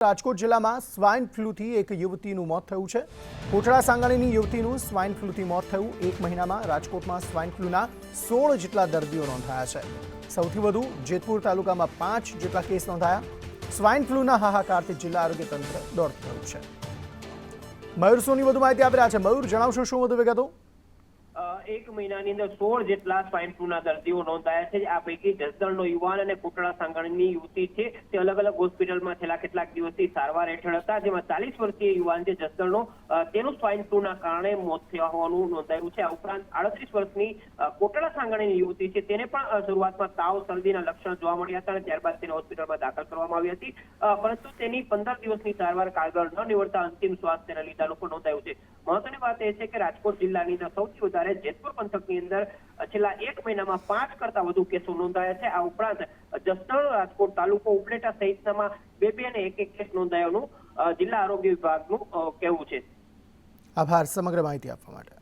રાજકોટ જિલ્લામાં સ્વાઇન ફ્લૂથી એક યુવતીનું મોત થયું છે। કોટડા સાંગાણીની યુવતીનું સ્વાઇન ફ્લૂથી મોત થયું। એક મહિનામાં રાજકોટમાં સ્વાઇન ફ્લૂના 16 જેટલા દર્દીઓ નોંધાયા છે। સૌથી વધુ જેતપુર તાલુકામાં 5 જેટલા કેસ નોંધાયા। સ્વાઇન ફ્લૂના હાહાકારથી જિલ્લા આરોગ્ય તંત્ર દોડતું થયું છે। મયુર સોની વધુ માહિતી આપી રહ્યા છે। મયુર, જણાવશો શું વધુ વિગતો? એક મહિનાની અંદર 16 જેટલા સ્વાઇન ફ્લૂના દર્દીઓ નોંધાયા છે। આ પૈકી જસદણનો યુવાન અને કોટડા સાંગાણીની યુવતી છે તે અલગ અલગ હોસ્પિટલમાં છેલ્લા કેટલાક દિવસથી સારવાર હેઠળ હતા, જેમાં 40 વર્ષીય યુવાન છે જસદણનો, તેનું સ્વાઇન ફ્લૂના કારણે મોત થયા હોવાનું નોંધાયું છે। આ ઉપરાંત 38 વર્ષની કોટડા સાંગાણીની યુવતી છે તેને પણ શરૂઆતમાં તાવ, શરદીના લક્ષણ જોવા મળ્યા હતા અને ત્યારબાદ તેને હોસ્પિટલમાં દાખલ કરવામાં આવી હતી, પરંતુ તેની 15 દિવસની સારવાર કારગર ન નીવડતા અંતિમ શ્વાસ તેને લીધાનું પણ નોંધાયું છે। મહત્વની વાત એ છે કે રાજકોટ જિલ્લાની અંદર સૌથી વધારે જેતપુર પંથકની અંદર છેલ્લા એક મહિનામાં 5 કરતા વધુ કેસો નોંધાયા છે। આ ઉપરાંત જસદણ, રાજકોટ તાલુકો, ઉપલેટા સહિતનામાં 2 અને 1 કેસ નોંધાયાનું જિલ્લા આરોગ્ય વિભાગનું કહેવું છે। આભાર સમગ્ર માહિતી આપવા માટે।